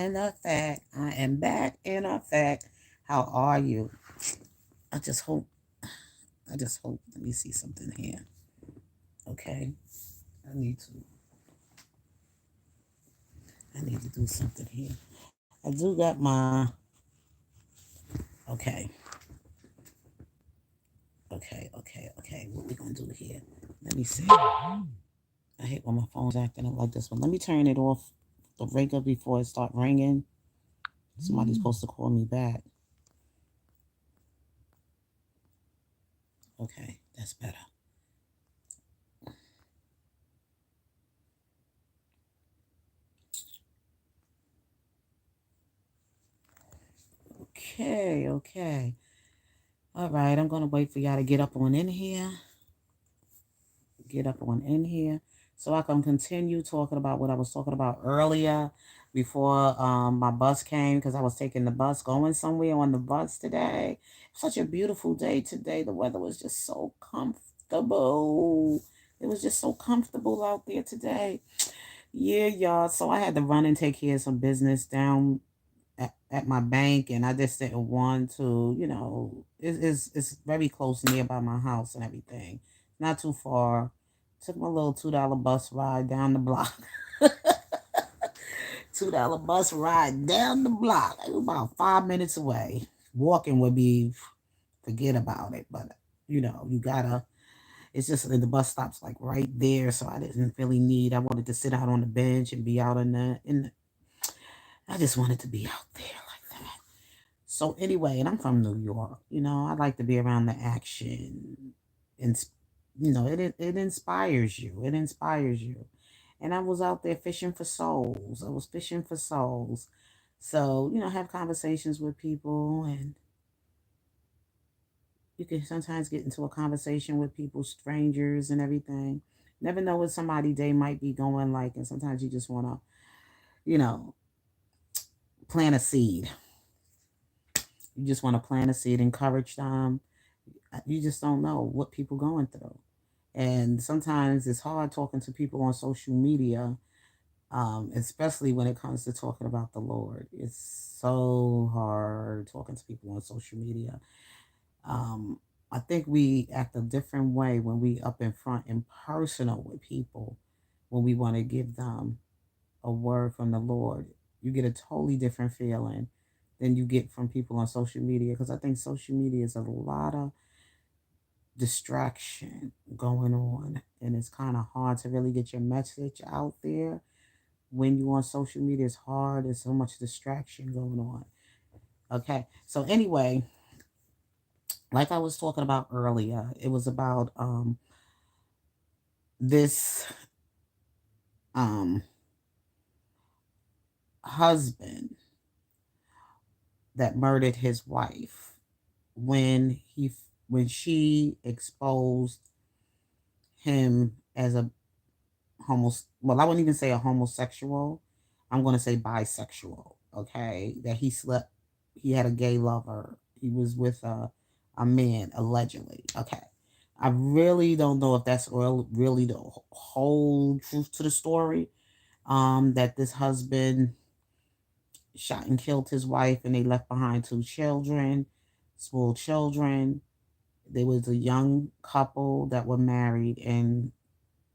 in effect. I am back in effect. How are you? I just hope. I just hope. Let me see something here. Okay. I need to. I need to do something here. I do got my. Okay. Okay. What we gonna do here? Let me see. I hate when my phone's acting up like this one. Let me turn it off. The ringer before it start ringing. Somebody's supposed to call me back. Okay, that's better. Okay. All right, I'm gonna wait for y'all to get up on in here. Get up on in here, so I can continue talking about what I was talking about earlier before my bus came because I was taking the bus going somewhere on the bus today. Such a beautiful day today. The weather was just so comfortable. It was just so comfortable out there today. Yeah, y'all. So I had to run and take care of some business down at my bank, and I just didn't want to, it's very close nearby my house and everything. Not too far. Took my little $2 bus ride down the block. $2 bus ride down the block. It was about 5 minutes away. Walking would be forget about it, but you gotta. It's just that the bus stops like right there, so I didn't really need. I wanted to sit out on the bench and be out in the. I just wanted to be out there like that. So anyway, and I'm from New York. I like to be around the action, and it inspires you. It inspires you. And I was out there fishing for souls. I was fishing for souls. So have conversations with people, and you can sometimes get into a conversation with people, strangers, and everything. Never know what somebody day might be going like, and sometimes you just want to, you know, plant a seed. You just want to plant a seed, encourage them. You just don't know what people going through. And sometimes it's hard talking to people on social media, especially when it comes to talking about the Lord. It's so hard talking to people on social media. Um, I think we act a different way when we up in front and personal with people when we want to give them a word from the Lord. You get a totally different feeling than you get from people on social media because I think social media is a lot of distraction going on, and it's kind of hard to really get your message out there when you on social media. It's hard. There's so much distraction going on. Okay, so anyway, like I was talking about earlier, it was about this um husband that murdered his wife when when she exposed him as a well, I wouldn't even say a homosexual. I'm going to say bisexual. Okay, that he had a gay lover. He was with a man allegedly. Okay, I really don't know if that's really the whole truth to the story. That this husband shot and killed his wife, and they left behind two children, small children. There was a young couple that were married, and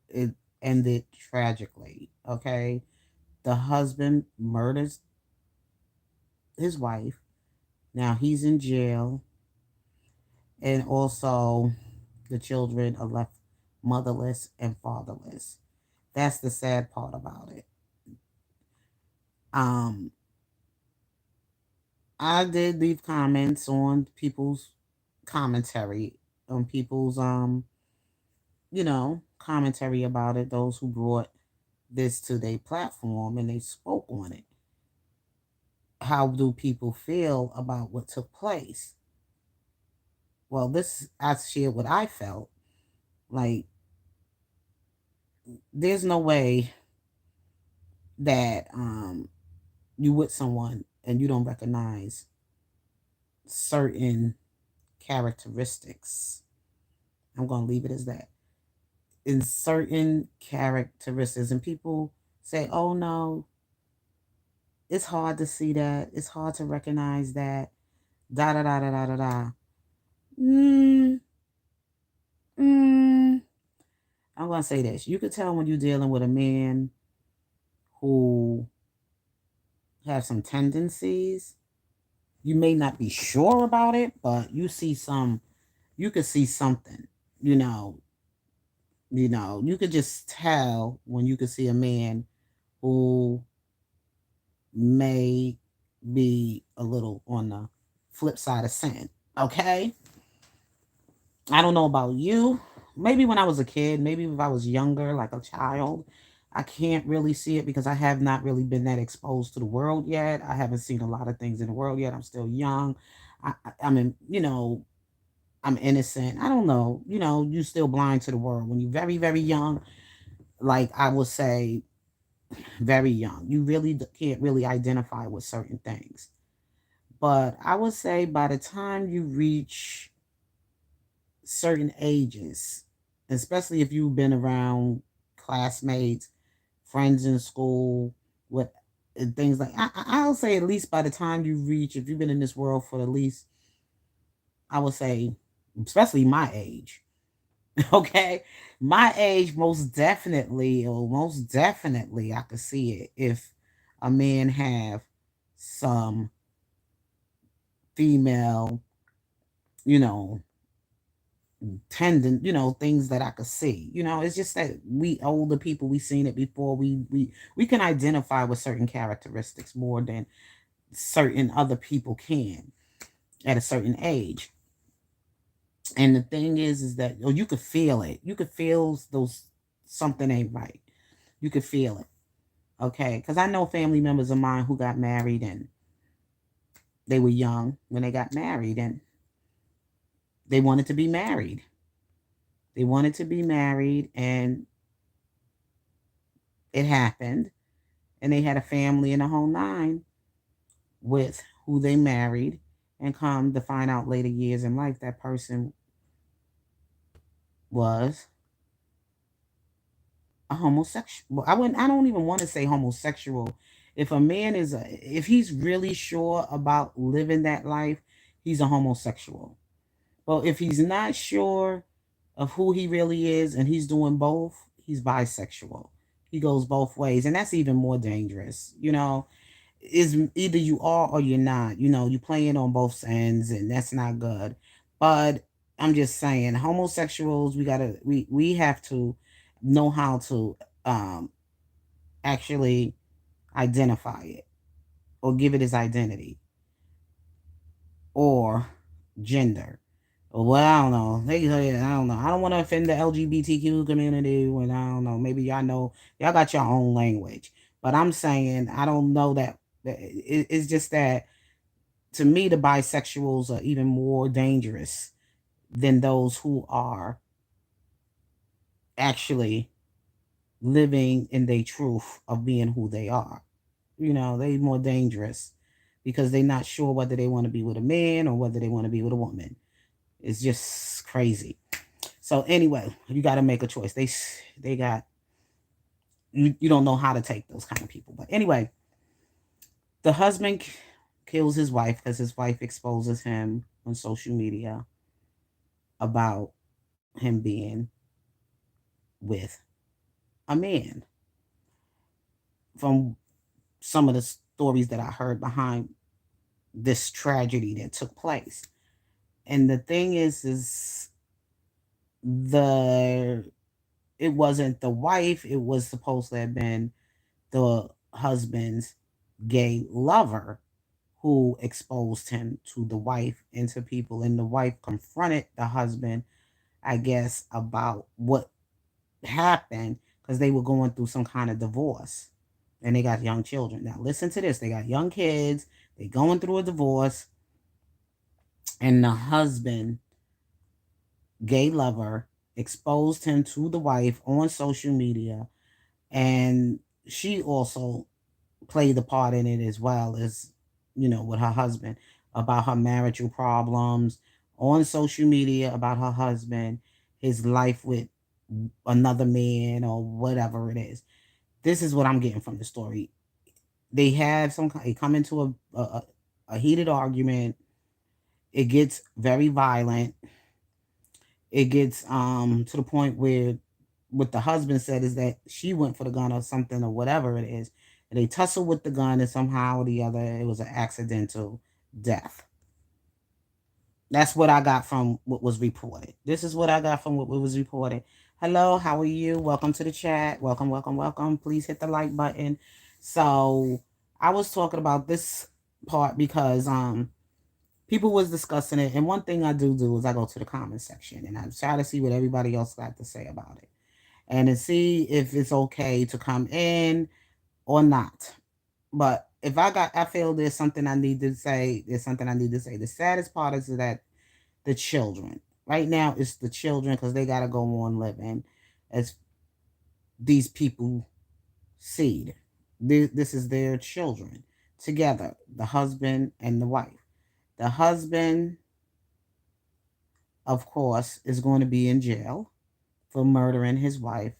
it ended tragically. Okay, the husband murders his wife. Now he's in jail, and also the children are left motherless and fatherless. That's the sad part about it. Um, I did leave comments on people's commentary, on people's commentary about it. Those who brought this to their platform and they spoke on it. How do people feel about what took place? Well, this I shared what I felt. Like, there's no way that you with someone and you don't recognize certain characteristics. I'm gonna leave it as that. In certain characteristics, and people say, "Oh no, It's hard to see that. It's hard to recognize that. Da da da da da da da. Mm, mm. I'm gonna say this. You could tell when you're dealing with a man who has some tendencies. You may not be sure about it, but you could see something, you know, you could just tell when you could see a man who may be a little on the flip side of sin. Okay? I don't know about you. Maybe when I was a kid, maybe if I was younger, like a child, I can't really see it because I have not really been that exposed to the world yet. I haven't seen a lot of things in the world yet. I'm still young. I mean, I'm innocent. I don't know. You still blind to the world. When you're very, very young, like I would say, very young, you really can't really identify with certain things. But I would say by the time you reach certain ages, especially if you've been around classmates, friends in school, with and things like I'll say at least by the time you reach, if you've been in this world for at least, I would say, especially my age, okay, my age most definitely, I could see it if a man have some female, you know, tendon, things that I could see. It's just that we older people, we seen it before. We can identify with certain characteristics more than certain other people can at a certain age. And the thing is that you could feel it. You could feel those something ain't right. You could feel it. Okay, because I know family members of mine who got married and they were young when they got married and they wanted to be married. They wanted to be married and it happened and they had a family and a whole nine with who they married, and come to find out later years in life that person was a homosexual. I don't even want to say homosexual. If a man if he's really sure about living that life, he's a homosexual. Well, if he's not sure of who he really is and he's doing both, he's bisexual. He goes both ways, and that's even more dangerous. Is either you are or you're not. You playing on both ends, and that's not good. But I'm just saying, homosexuals, we have to know how to um actually identify it or give it its identity or gender. Well, I don't know. I don't know. I don't want to offend the LGBTQ community. When I don't know, maybe y'all know y'all got your own language, but I'm saying I don't know that. It's just that to me, the bisexuals are even more dangerous than those who are actually living in their truth of being who they are. They more dangerous because they're not sure whether they want to be with a man or whether they want to be with a woman. It's just crazy. So anyway, you got to make a choice. They got you don't know how to take those kind of people. But anyway, the husband kills his wife because his wife exposes him on social media about him being with a man. From some of the stories that I heard behind this tragedy that took place. And the thing is the it wasn't the wife, it was supposed to have been the husband's gay lover who exposed him to the wife and to people. And the wife confronted the husband, I guess, about what happened because they were going through some kind of divorce and they got young children. Now, listen to this, they got young kids, they going through a divorce, and the husband, gay lover, exposed him to the wife on social media. And she also played the part in it as well as, with her husband, about her marital problems on social media, about her husband, his life with another man or whatever it is. This is what I'm getting from the story. they have they come into a heated argument. It gets very violent. It gets to the point where what the husband said is that she went for the gun or something or whatever it is, and they tussle with the gun, and somehow or the other it was an accidental death. That's what I got from what was reported. This is what I got from what was reported. Hello, how are you? Welcome to the chat. Welcome, welcome, welcome. Please hit the like button. So I was talking about this part because people was discussing it, and one thing I do is I go to the comment section and I try to see what everybody else got to say about it, and to see if it's okay to come in or not. But if I feel there's something I need to say, there's something I need to say. The saddest part is that the children, right now, it's the children because they got to go on living as these people seed. This is their children together, the husband and the wife. The husband, of course, is going to be in jail for murdering his wife.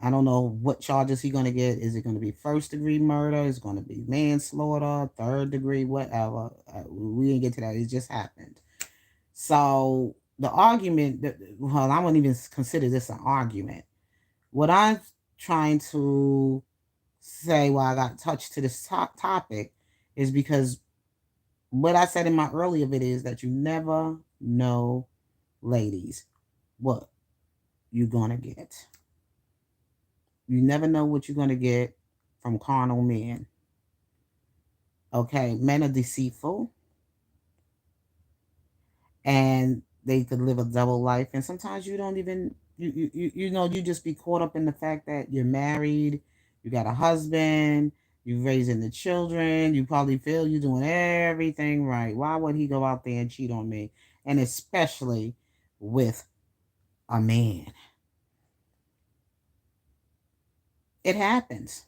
I don't know what charges he's going to get. Is it going to be first degree murder? Is it going to be manslaughter, third degree, whatever? We didn't get to that. It just happened. So the argument, well, I wouldn't even consider this an argument. What I'm trying to say why I got touched to this topic is because what I said in my earlier video is that you never know, ladies, what you're going to get. You never know what you're going to get from carnal men. Okay, men are deceitful and they could live a double life, and sometimes you don't even you just be caught up in the fact that you're married, you got a husband, you're raising the children, you probably feel you're doing everything right. Why would he go out there and cheat on me? And especially with a man. It happens.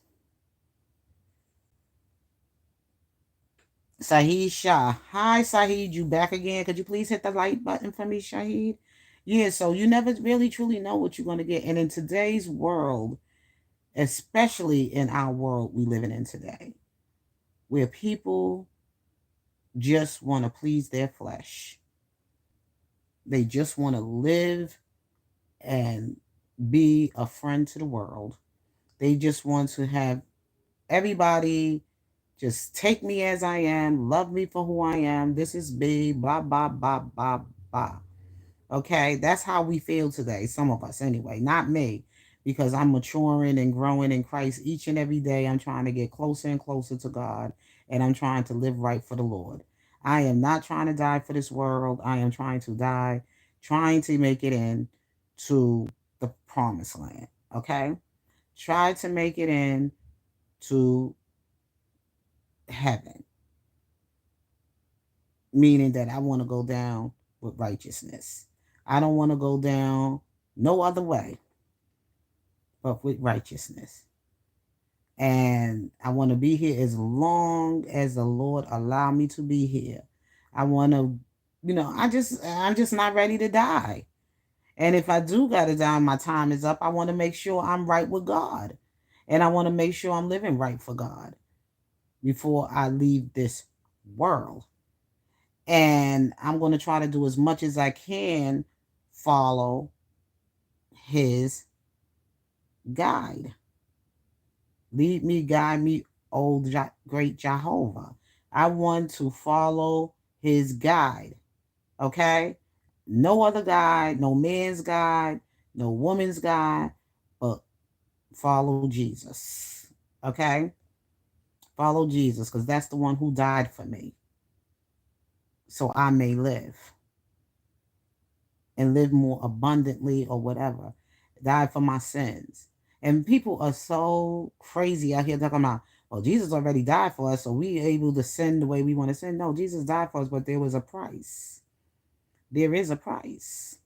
Saheed Shah. Hi, Saheed. You back again? Could you please hit the like button for me, Shaheed? Yeah, so you never really truly know what you're going to get. And in today's world, especially in our world we living in today, where people just want to please their flesh, they just want to live and be a friend to the world. They just want to have everybody just take me as I am, love me for who I am. This is me, blah, blah, blah, blah, blah. Okay, that's how we feel today. Some of us, anyway, not me, because I'm maturing and growing in Christ each and every day. I'm trying to get closer and closer to God, and I'm trying to live right for the Lord. I am not trying to die for this world. I am trying to die, trying to make it in to the promised land. Okay, try to make it in to heaven, meaning that I want to go down with righteousness. I don't want to go down no other way but with righteousness. And I want to be here as long as the Lord allow me to be here. I want to, I'm just not ready to die. And if I do got to die, my time is up. I want to make sure I'm right with God. And I want to make sure I'm living right for God before I leave this world. And I'm going to try to do as much as I can follow his guide. Lead me, guide me, great Jehovah. I want to follow his guide. Okay? No other guide, no man's guide, no woman's guide, but follow Jesus. Okay? Follow Jesus, because that's the one who died for me, so I may live and live more abundantly or whatever. Died for my sins. And people are so crazy out here talking about, well, Jesus already died for us, so we able to sin the way we want to sin. No, Jesus died for us, but there was a price. There is a price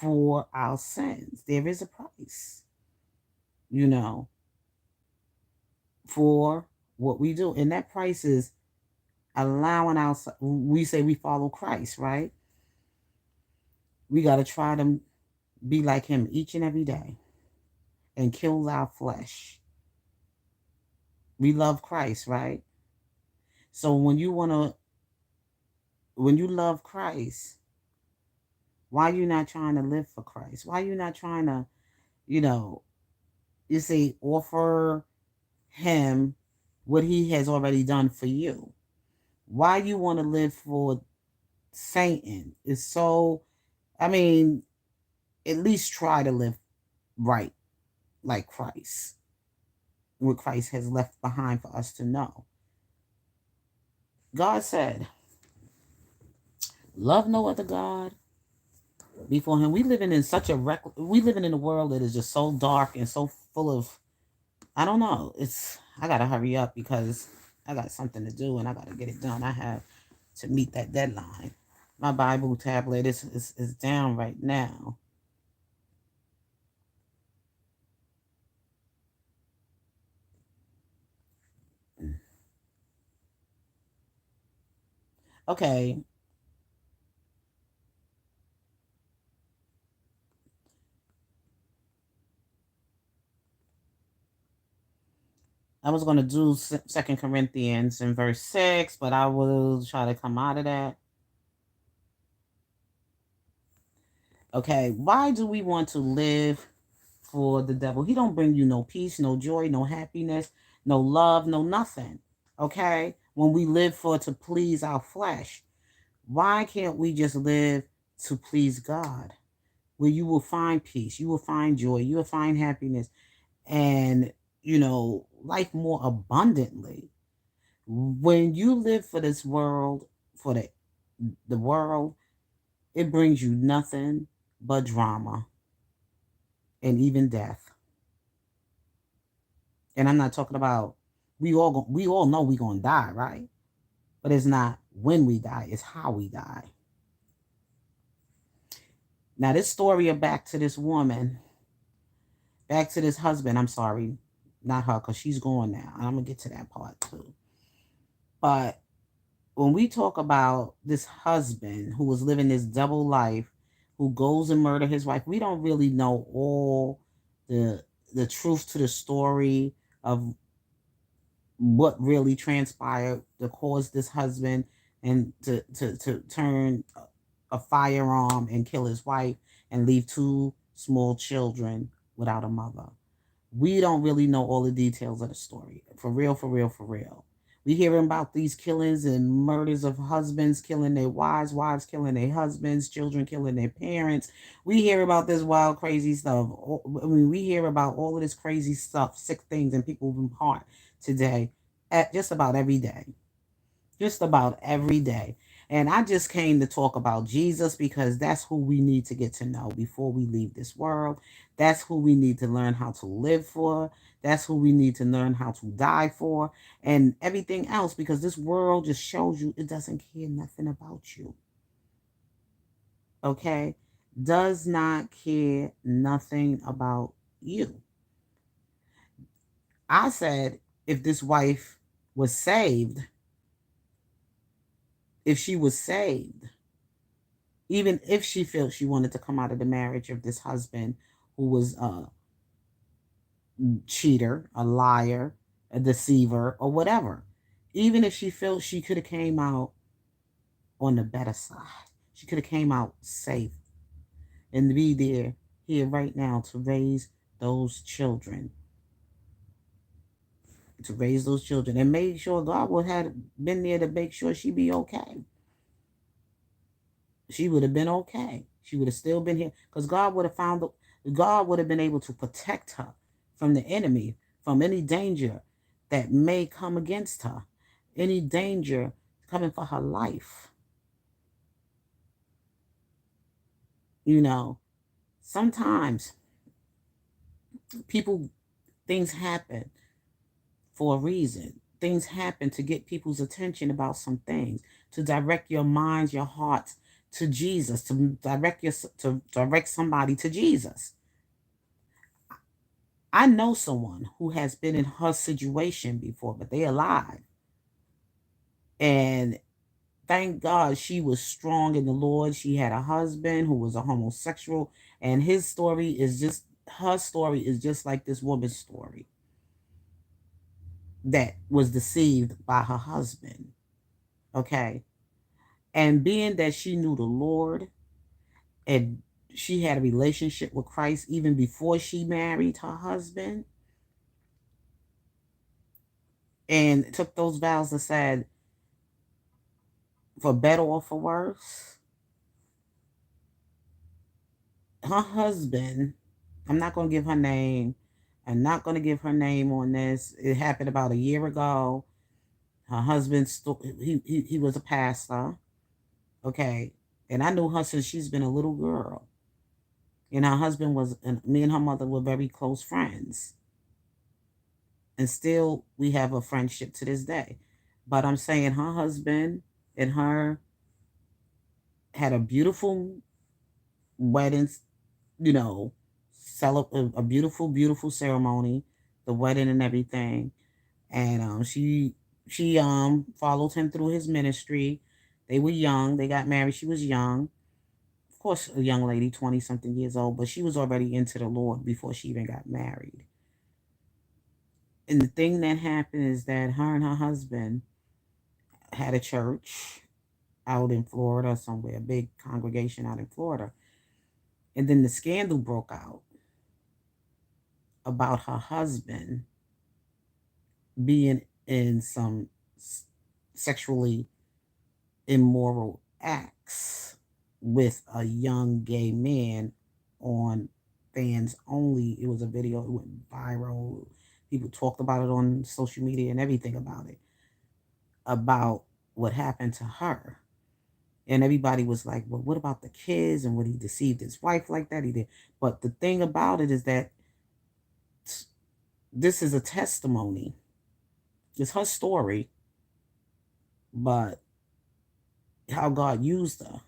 for our sins. There is a price, for what we do. And that price is allowing we say we follow Christ, right? We got to try to be like him each and every day. and kills our flesh. We love Christ, right? So when you love Christ, why you not trying to live for Christ? Why you not trying to, you know, you say offer him what he has already done for you? Why you want to live for Satan? Is so, I mean, at least try to live right like Christ, what Christ has left behind for us to know. God said, love no other God before him. We living in a world that is just so dark and so full of, I don't know. I gotta hurry up because I got something to do and I gotta get it done. I have to meet that deadline. My Bible tablet is down right now. Okay. I was going to do Second Corinthians in verse 6, but I will try to come out of that. Okay, why do we want to live for the devil? He don't bring you no peace, no joy, no happiness, no love, no nothing. Okay? When we live for to please our flesh, why can't we just live to please God? Where you will find peace, you will find joy, you will find happiness, and life more abundantly. When you live for this world, for the world, it brings you nothing but drama and even death. And I'm not talking about we all know we're gonna die, right? But it's not when we die, it's how we die. Now this story of back to this woman, back to this husband, I'm sorry, not her, because she's gone now. I'm gonna get to that part too. But when we talk about this husband who was living this double life, who goes and murder his wife, we don't really know all the the truth to the story of what really transpired to cause this husband and to turn a firearm and kill his wife and leave two small children without a mother. We don't really know all the details of the story. For real, for real, for real. We hearing about these killings and murders of husbands killing their wives, wives killing their husbands, children killing their parents. We hear about this wild, crazy stuff. I mean, we hear about all of this crazy stuff, sick things, and people in heart today, at just about every day. Just about every day. And I just came to talk about Jesus because that's who we need to get to know before we leave this world. That's who we need to learn how to live for. That's who we need to learn how to die for. And everything else, because this world just shows you it doesn't care nothing about you. Okay? Does not care nothing about you. I said, if this wife was saved, if she was saved, even if she felt she wanted to come out of the marriage of this husband who was a cheater, a liar, a deceiver, or whatever, even if she felt she could have came out on the better side, she could have came out safe and to be there here right now to raise those children, and make sure God would have been there to make sure she be okay. She would have been okay. She would have still been here because God would have been able to protect her from the enemy, from any danger that may come against her, any danger coming for her life. You know, sometimes people, things happen for a reason. Things happen to get people's attention about some things, to direct your minds, your hearts to Jesus, to direct somebody to Jesus. I know someone who has been in her situation before, but they're alive. And thank God she was strong in the Lord. She had a husband who was a homosexual, and his story is just her story is just like this woman's story that was deceived by her husband. Okay. And being that she knew the Lord and she had a relationship with Christ even before she married her husband and took those vows and said, for better or for worse, her husband, I'm not going to give her name. I'm not going to give her name on this. It happened about a year ago. Her husband, he was a pastor. Okay. And I knew her since she's been a little girl. And her husband was, and me and her mother were very close friends. And still, we have a friendship to this day. But I'm saying her husband and her had a beautiful wedding, you know, a beautiful, beautiful ceremony, the wedding and everything. And she followed him through his ministry. They were young. They got married. She was young. Of course, a young lady, 20 something years old, but she was already into the Lord before she even got married. And the thing that happened is that her and her husband had a church out in Florida somewhere, a big congregation out in Florida. And then the scandal broke out about her husband being in some sexually immoral acts with a young gay man on Fans Only. It was a video, it went viral. People talked about it on social media and everything about what happened to her. And everybody was like, well, what about the kids? And when he deceived his wife like that, he did. But the thing about it is that this is a testimony. It's her story, but how God used her.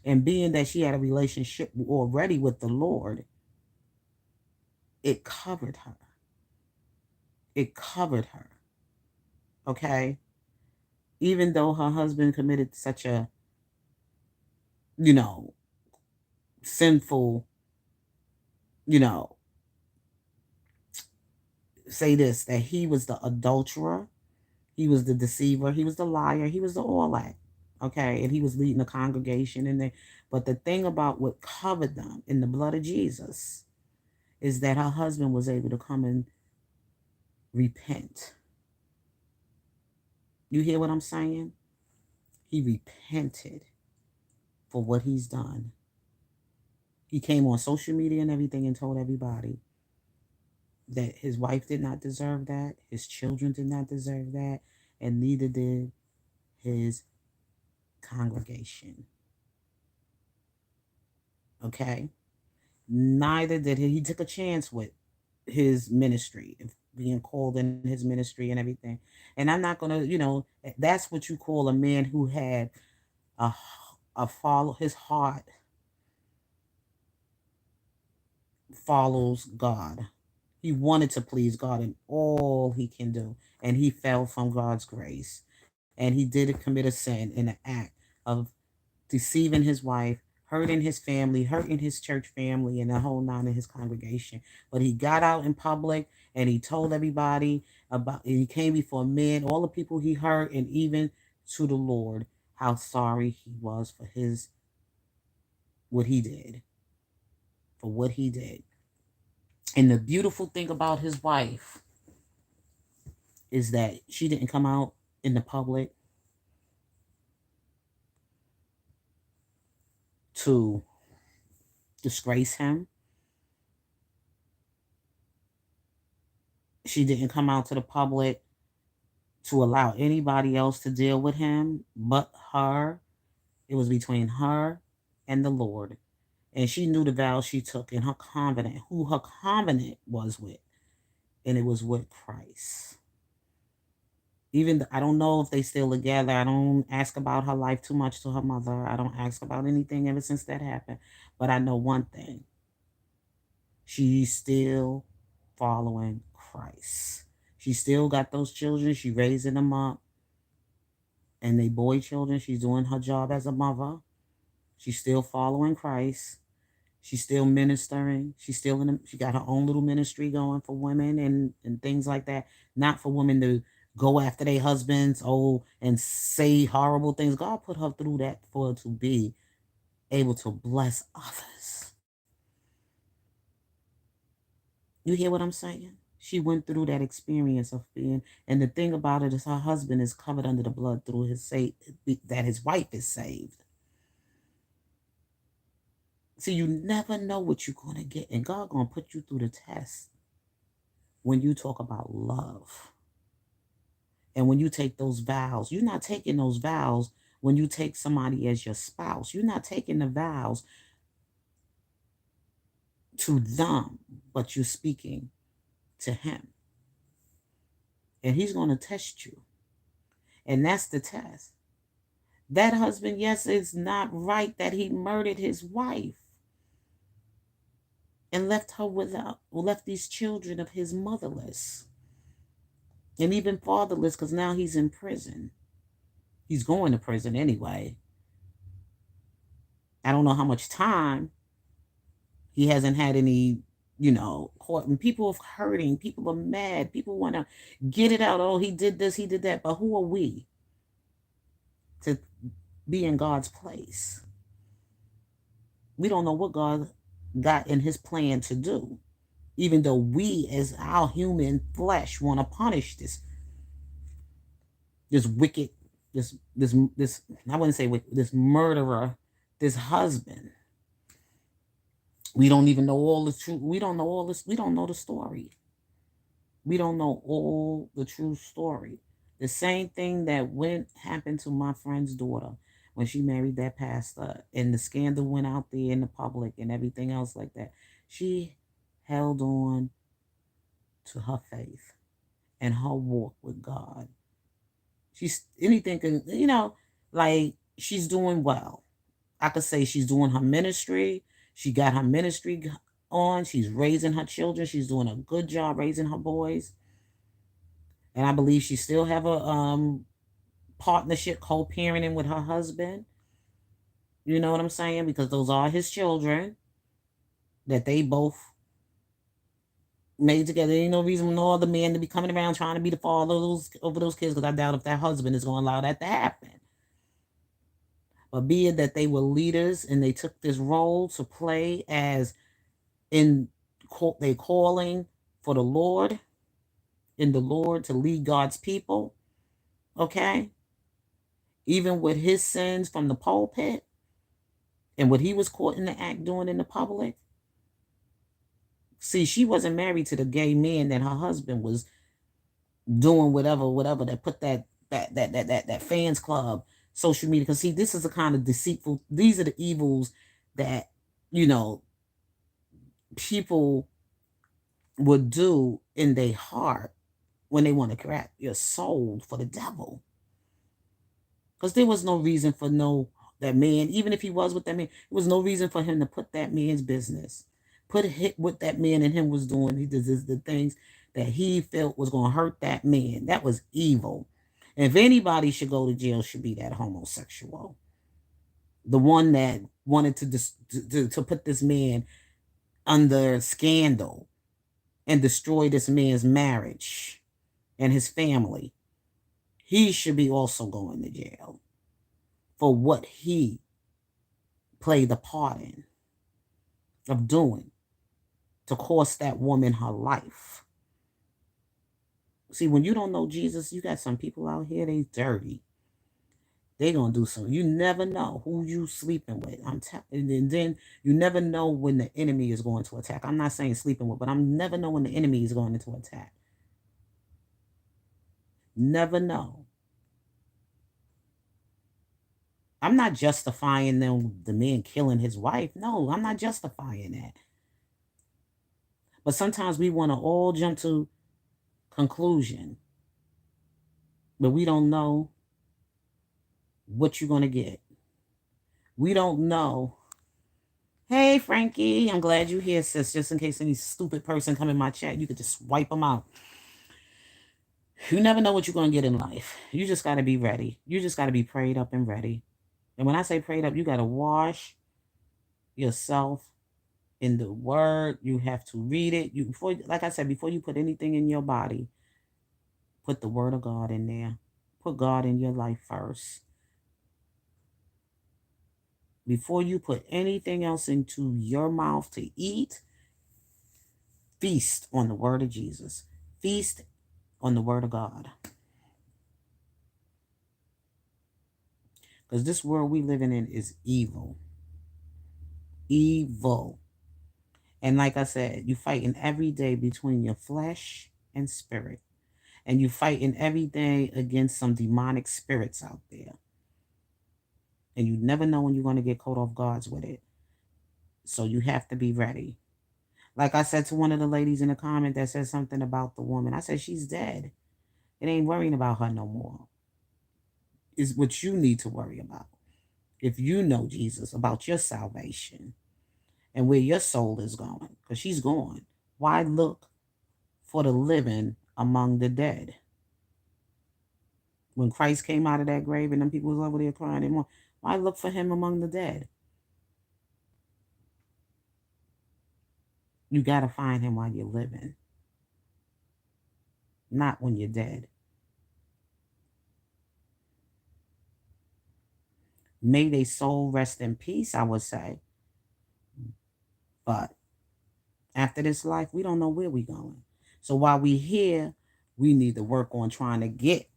And being that she had a relationship already with the Lord, it covered her. It covered her. Okay? Even though her husband committed such a, you know, sinful, you know, say this, that he was the adulterer, he was the deceiver, he was the liar, he was the all that. Okay? And he was leading the congregation in there. But the thing about what covered them in the blood of Jesus is that her husband was able to come and repent. You hear what I'm saying? He repented for what he's done. He came on social media and everything and told everybody that his wife did not deserve that, his children did not deserve that, and neither did his congregation. Okay? Neither did he. He took a chance with his ministry, being called in his ministry and everything. And I'm not going to, that's what you call a man who had a follow, his heart follows God. He wanted to please God in all he can do. And he fell from God's grace. And he did commit a sin in an act of deceiving his wife, hurting his family, hurting his church family, and the whole nine of his congregation. But he got out in public and he told everybody about, and he came before men, all the people he hurt, and even to the Lord, how sorry he was for what he did. For what he did. And the beautiful thing about his wife is that she didn't come out in the public to disgrace him. She didn't come out to the public to allow anybody else to deal with him but her. It was between her and the Lord. And she knew the vow she took in her covenant, who her covenant was with. And it was with Christ. Even I don't know if they still together. I don't ask about her life too much to her mother. I don't ask about anything ever since that happened. But I know one thing. She's still following Christ. She still got those children. She raising them up. And they boy children. She's doing her job as a mother. She's still following Christ. She's still ministering. She's still she got her own little ministry going for women and things like that. Not for women to go after their husbands, and say horrible things. God put her through that for her to be able to bless others. You hear what I'm saying? She went through that experience of being, and the thing about it is her husband is covered under the blood through that his wife is saved. See, you never know what you're going to get, and God going to put you through the test when you talk about love. And when you take those vows, you're not taking those vows when you take somebody as your spouse. You're not taking the vows to them, but you're speaking to him. And he's going to test you. And that's the test. That husband, yes, it's not right that he murdered his wife and left her left these children of his motherless and even fatherless, because now he's in prison. He's going to prison anyway. I don't know how much time. He hasn't had any, court. And people are hurting. People are mad. People want to get it out. Oh, he did this, he did that. But who are we to be in God's place? We don't know what God got in his plan to do, even though we as our human flesh want to punish this wicked, this I wouldn't say wicked, this murderer, this husband. We don't even know all the truth. We don't know all this. We don't know the story. We don't know all the true story. The same thing that happened to my friend's daughter when she married that pastor, and the scandal went out there in the public and everything else like that. She held on to her faith and her walk with God. She's anything can, like she's doing well. I could say she's doing her ministry. She got her ministry on. She's raising her children. She's doing a good job raising her boys. And I believe she still have a partnership, co-parenting with her husband. You know what I'm saying? Because those are his children that they both made together. There ain't no reason for no other man to be coming around trying to be the father over those kids, because I doubt if that husband is going to allow that to happen. But be it that they were leaders and they took this role to play as in they calling for the Lord, in the Lord to lead God's people. Okay? Even with his sins from the pulpit and what he was caught in the act doing in the public. See, she wasn't married to the gay man that her husband was doing whatever that put that fans club social media. Because see, this is the kind of deceitful, these are the evils that people would do in their heart when they want to grab your soul for the devil. Because there was no reason for that man, even if he was with that man, there was no reason for him to put that man's business, put hit what that man and him was doing. He did the things that he felt was going to hurt that man. That was evil. And if anybody should go to jail, should be that homosexual, the one that wanted to put this man under scandal and destroy this man's marriage and his family. He should be also going to jail for what he played the part in of doing to cost that woman her life. See, when you don't know Jesus, you got some people out here, they dirty. They gonna do something. You never know who you sleeping with. And then you never know when the enemy is going to attack. I'm not saying sleeping with, but I'm never know when the enemy is going to attack. Never know. I'm not justifying the man killing his wife. No, I'm not justifying that. But sometimes we want to all jump to conclusion, but we don't know what you're going to get. We don't know. Hey, Frankie, I'm glad you're here, sis. Just in case any stupid person come in my chat, you could just wipe them out. You never know what you're going to get in life. You just got to be ready. You just got to be prayed up and ready. And when I say prayed up, you got to wash yourself in the word. You have to read it. You before, like I said, before you put anything in your body, put the word of God in there. Put God in your life first. Before you put anything else into your mouth to eat, feast on the word of Jesus. Feast on the word of God. Because this world we living in is evil. Evil. And like I said, you fighting every day between your flesh and spirit. And you fighting every day against some demonic spirits out there. And you never know when you're going to get caught off guards with it. So you have to be ready. Like I said to one of the ladies in the comment that said something about the woman, I said, she's dead. It ain't worrying about her no more. It's what you need to worry about. If you know Jesus, about your salvation and where your soul is going, because she's gone. Why look for the living among the dead? When Christ came out of that grave and them people was over there crying and more, why look for him among the dead? You got to find him while you're living, not when you're dead. May their soul rest in peace, I would say. But after this life, we don't know where we're going. So while we're here, we need to work on trying to get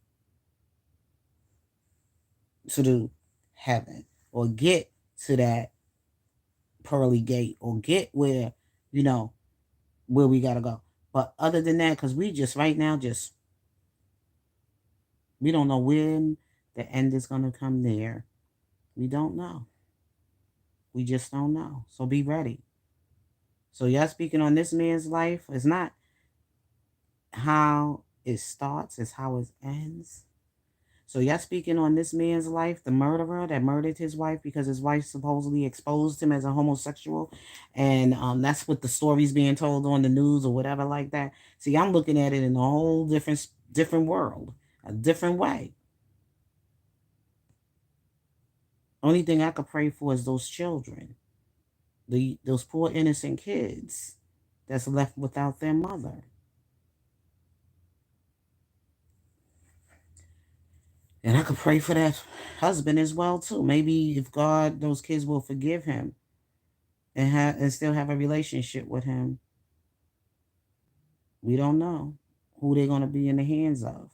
to the heaven or get to that pearly gate or get where, where we got to go. But other than that, because we just right now, we don't know when the end is going to come there. We don't know. We just don't know. So be ready. So y'all speaking on this man's life, it's not how it starts, it's how it ends. So y'all speaking on this man's life, the murderer that murdered his wife because his wife supposedly exposed him as a homosexual. And that's what the story's being told on the news or whatever like that. See, I'm looking at it in a whole different world, a different way. Only thing I could pray for is those children, those poor innocent kids that's left without their mother. And I could pray for that husband as well too. Maybe if God, those kids will forgive him and still have a relationship with him. We don't know who they're gonna be in the hands of.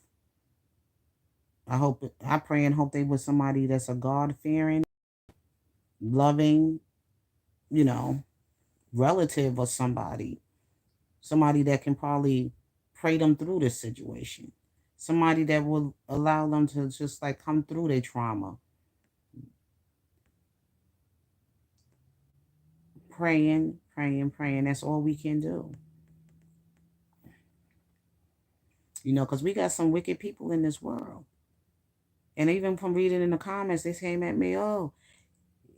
I pray and hope they were somebody that's a God fearing, loving, you know, relative or somebody that can probably pray them through this situation. Somebody that will allow them to just like come through their trauma. Praying, praying, praying. That's all we can do. Because we got some wicked people in this world. And even from reading in the comments, they came at me, oh,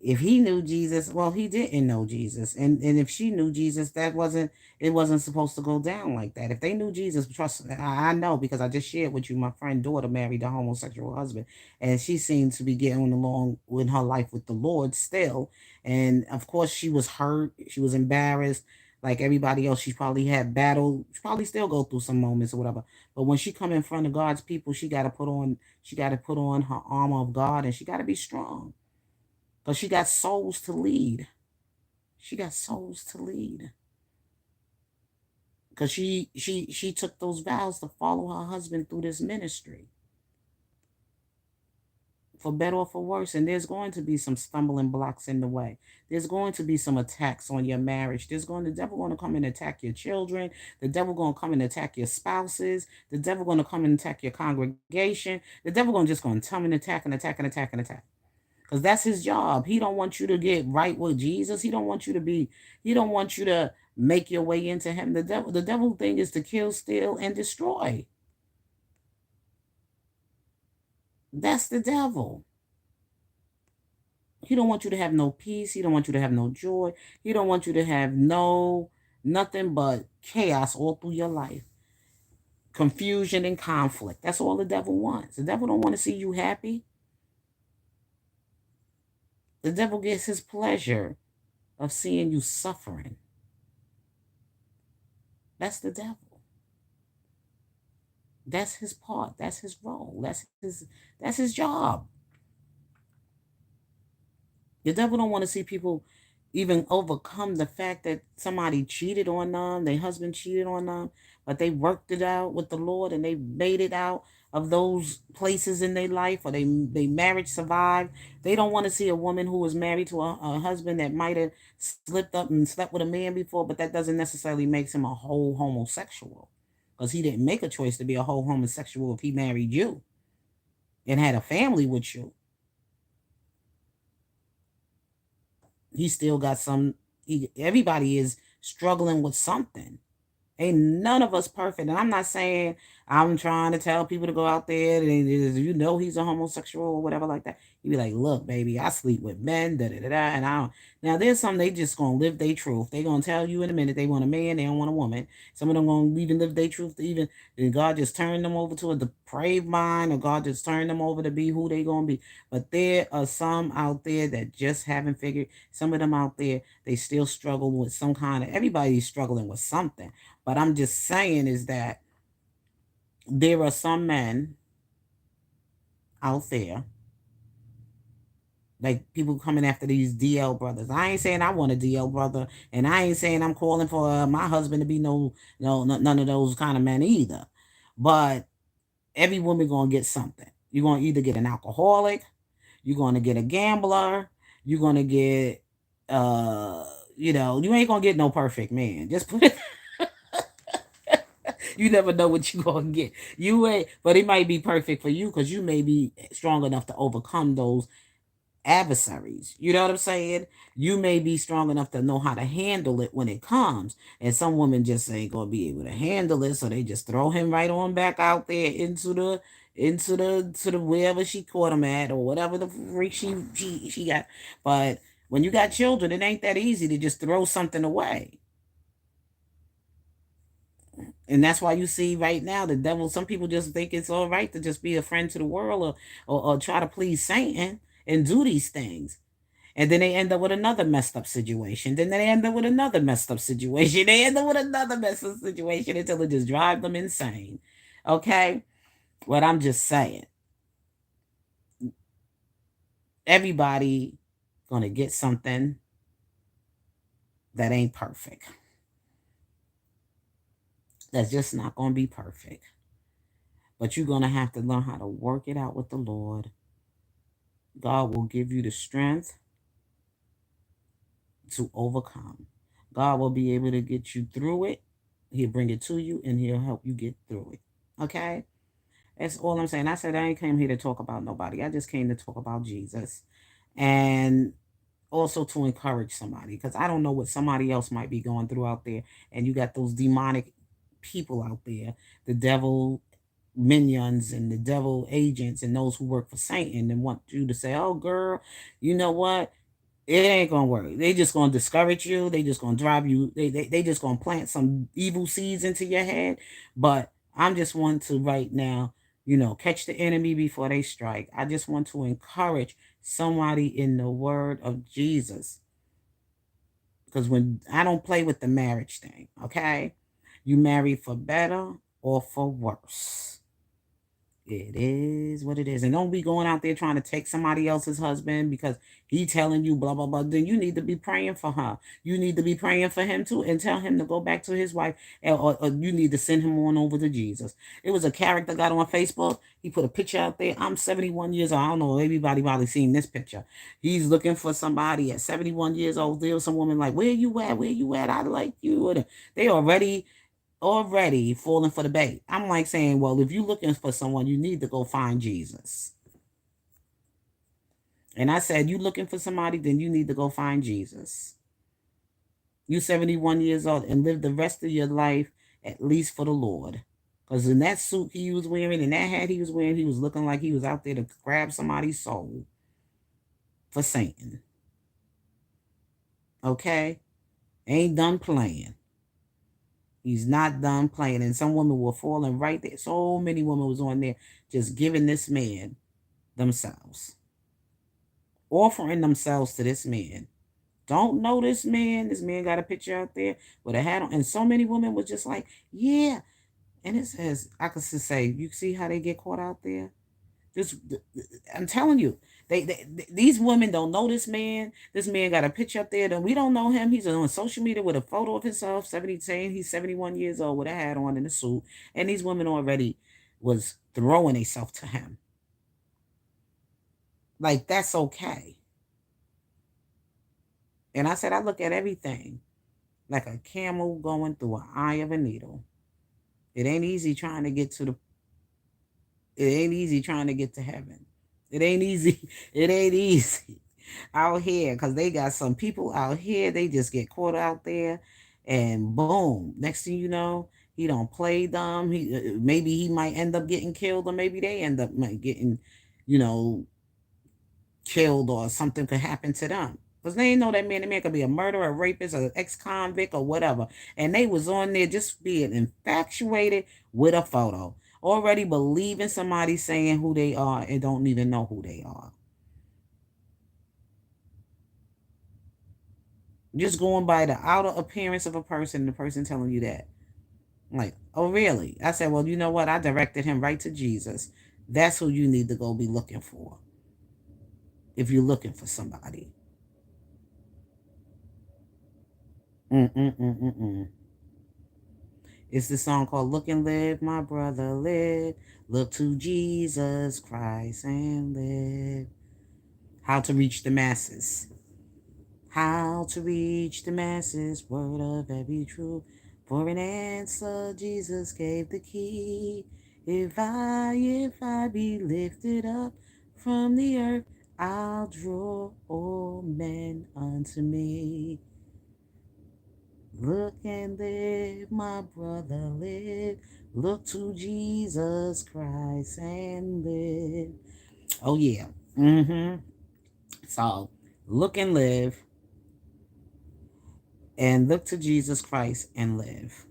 if he knew Jesus, well, he didn't know Jesus. And if she knew Jesus, it wasn't supposed to go down like that. If they knew Jesus, trust me, I know because I just shared with you, my friend daughter married a homosexual husband. And she seems to be getting along with her life with the Lord still. And of course, she was hurt. She was embarrassed. Like everybody else, she probably had battle. She probably still go through some moments or whatever. But when she come in front of God's people, she got to put on her armor of God, and she got to be strong. Because she got souls to lead. She got souls to lead. Because she took those vows to follow her husband through this ministry. For better or for worse. And there's going to be some stumbling blocks in the way. There's going to be some attacks on your marriage. The devil going to come and attack your children. The devil going to come and attack your spouses. The devil going to come and attack your congregation. The devil going to come and attack and attack and attack and attack. Because that's his job. He don't want you to get right with Jesus. He don't want you to make your way into him. The devil thing is to kill, steal, and destroy. That's the devil. He don't want you to have no peace. He don't want you to have no joy. He don't want you to have nothing but chaos all through your life. Confusion and conflict. That's all the devil wants. The devil don't want to see you happy. The devil gets his pleasure of seeing you suffering. That's the devil. That's his part. That's his role. That's his job. The devil don't want to see people even overcome the fact that somebody cheated on them, their husband cheated on them, but they worked it out with the Lord and they made it out of those places in their life, or they marriage survived. They don't want to see a woman who was married to a husband that might have slipped up and slept with a man before, but that doesn't necessarily make him a whole homosexual, because he didn't make a choice to be a whole homosexual if he married you and had a family with you. He still got some. Everybody is struggling with something. Ain't none of us perfect. And I'm not saying I'm trying to tell people to go out there and he's a homosexual or whatever like that. You be like, look, baby, I sleep with men, da da da da. And I don't. Now there's some they just gonna live their truth. They gonna tell you in a minute they want a man, they don't want a woman. Some of them gonna even live their truth to even, and God just turned them over to a depraved mind, or God just turned them over to be who they gonna be. But there are some out there that just haven't figured. Some of them out there, they still struggle with some kind of. Everybody's struggling with something. But I'm just saying is that there are some men out there, like people coming after these DL brothers. I ain't saying I want a DL brother, and I ain't saying I'm calling for my husband to be none of those kind of men either. But every woman gonna get something. You're gonna either get an alcoholic, you're gonna get a gambler, you're gonna get uh you ain't gonna get no perfect man. Just put it. You never know what you're gonna get. You ain't, but it might be perfect for you because you may be strong enough to overcome those adversaries. You know what I'm saying? You may be strong enough to know how to handle it when it comes. And some women just ain't gonna be able to handle it, so they just throw him right on back out there into the wherever she caught him at, or whatever the freak she got. But when you got children, it ain't that easy to just throw something away. And that's why you see right now the devil. Some people just think it's all right to just be a friend to the world, or try to please Satan and do these things. And then they end up with another messed up situation. Then they end up with another messed up situation. They end up with another messed up situation until it just drives them insane. Okay? What I'm just saying, everybody gonna get something that ain't perfect. That's just not gonna be perfect. But you're gonna have to learn how to work it out with the Lord. God will give you the strength to overcome. God will be able to get you through it. He'll bring it to you and he'll help you get through it. Okay? That's all I'm saying. I said I ain't came here to talk about nobody. I just came to talk about Jesus. And also to encourage somebody, because I don't know what somebody else might be going through out there. And you got those demonic people out there, the devil minions and the devil agents and those who work for Satan, and want you to say, oh girl, you know what? It ain't gonna work. They just gonna discourage you. They just gonna drive you. They just gonna plant some evil seeds into your head. But I'm just want to right now, catch the enemy before they strike. I just want to encourage somebody in the word of Jesus. Because when I don't play with the marriage thing, okay? You marry for better or for worse. It is what it is. And don't be going out there trying to take somebody else's husband because he telling you blah blah blah. Then you need to be praying for her. You need to be praying for him too, and tell him to go back to his wife, or you need to send him on over to Jesus. It was a character got on Facebook. He put a picture out there. I'm 71 years old. I don't know. Everybody probably seen this picture. He's looking for somebody at 71 years old. There was some woman like, where you at? Where you at? I like you. And they already falling for the bait. I'm like saying, well, if you're looking for someone, you need to go find Jesus. And I said, you looking for somebody, then you need to go find Jesus. You 71 years old and live the rest of your life at least for the Lord. Because in that suit he was wearing and that hat he was wearing, he was looking like he was out there to grab somebody's soul for Satan. Okay? Ain't done playing. He's not done playing. And some women were falling right there. So many women was on there just giving this man themselves. Offering themselves to this man. don't know this man. This man got a picture out there with a hat on. And so many women was just like, yeah. And it says, I could just say, you see how they get caught out there? Just, I'm telling you, these women don't know this man. This man got a picture up there that we don't know him. He's on social media with a photo of himself, 70, saying he's 71 years old with a hat on and a suit. And these women already was throwing themselves to him. Like, that's okay. And I said, I look at everything like a camel going through an eye of a needle. It ain't easy trying to get to the it ain't easy trying to get to heaven. It ain't easy. It ain't easy out here because they got some people out here, they just get caught out there and boom. Next thing you know, he don't play dumb. Maybe he might end up getting killed or maybe they end up getting, you know, killed or something could happen to them. Because they ain't know that man. The man could be a murderer, a rapist, an ex-convict, or whatever. And they was on there just being infatuated with a photo. Already believing somebody saying who they are and don't even know who they are. Just going by the outer appearance of a person, the person telling you that. Like, oh, really? I said, well, you know what? I directed him right to Jesus. That's who you need to go be looking for if you're looking for somebody. Mm-mm-mm-mm-mm. It's the song called Look and Live, My Brother Live. Look to Jesus Christ and live. How to reach the masses. How to reach the masses. Word of every truth. For an answer, Jesus gave the key. If I be lifted up from the earth, I'll draw all men unto me. Look and live, my brother, live. Look to Jesus Christ and live. Oh, yeah. So, look and live and look to Jesus Christ and live.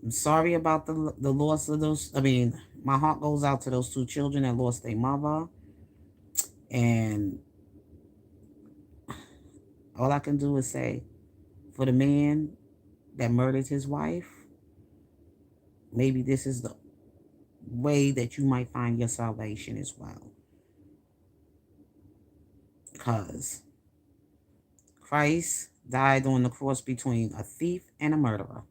I'm sorry about the loss of those. I mean, my heart goes out to those two children that lost their mother. And all I can do is say, for the man that murdered his wife, maybe this is the way that you might find your salvation as well. Because Christ died on the cross between a thief and a murderer.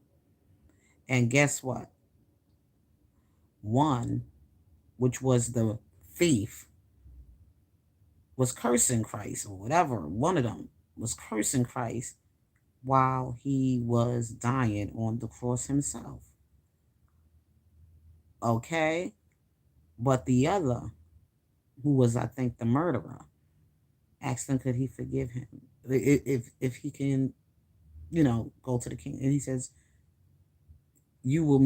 And guess what? One, which was the thief, was cursing Christ or whatever. One of them was cursing Christ while he was dying on the cross himself. Okay? But the other, who was, I think, the murderer, asked him, could he forgive him? If he can, go to the king. And he says, you will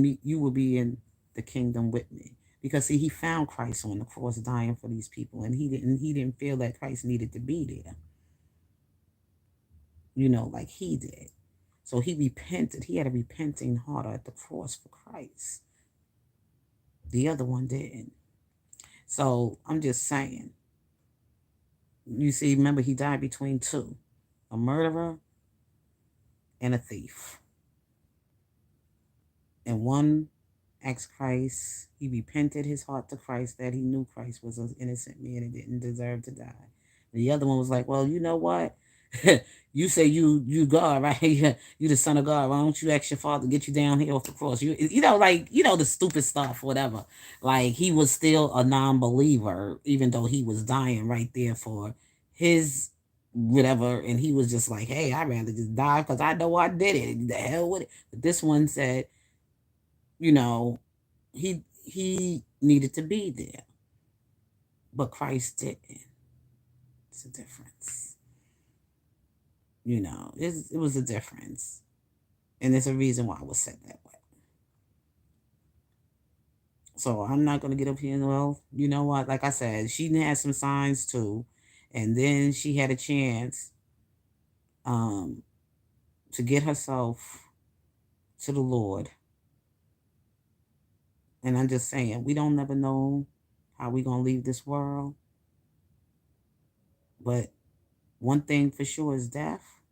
be in the kingdom with me. Because see, he found Christ on the cross dying for these people, and he didn't feel that Christ needed to be there, like he did. So he repented. He had a repenting heart at the cross for Christ. The other one didn't. So I'm just saying, you see, remember, he died between two, a murderer and a thief. And one asked Christ, he repented his heart to Christ that he knew Christ was an innocent man and didn't deserve to die. And the other one was like, well, you know what? You say you God, right? You the son of God. Why don't you ask your father to get you down here off the cross? The stupid stuff, whatever. Like, he was still a non-believer, even though he was dying right there for his whatever. And he was just like, hey, I'd rather just die because I know I did it. The hell with it. But this one said, he needed to be there, but Christ didn't. It's a difference. It was a difference, and there's a reason why I was said that way. So I'm not gonna get up here and, well, you know what? Like I said, she had some signs too, and then she had a chance um, to get herself to the Lord. And I'm just saying, we don't never know how we gonna leave this world, but One thing for sure is death.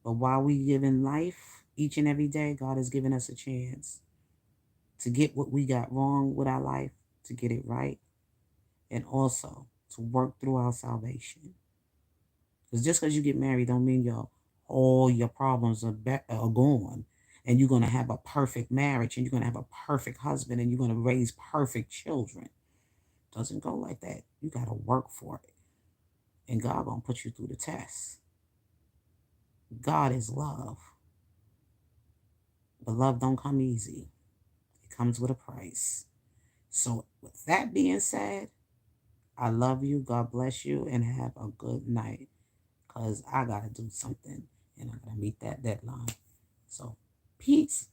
But while we live in life, each and every day, God has given us a chance to get what we got wrong with our life, to get it right, and also to work through our salvation. Because just because you get married don't mean all your problems are gone, and you're going to have a perfect marriage, and you're going to have a perfect husband, and you're going to raise perfect children. It doesn't go like that. You got to work for it, and God going to put you through the test. God is love, but love don't come easy. It comes with a price. So with that being said, I love you. God bless you, and have a good night. Because I got to do something, and I got to meet that deadline. So, peace.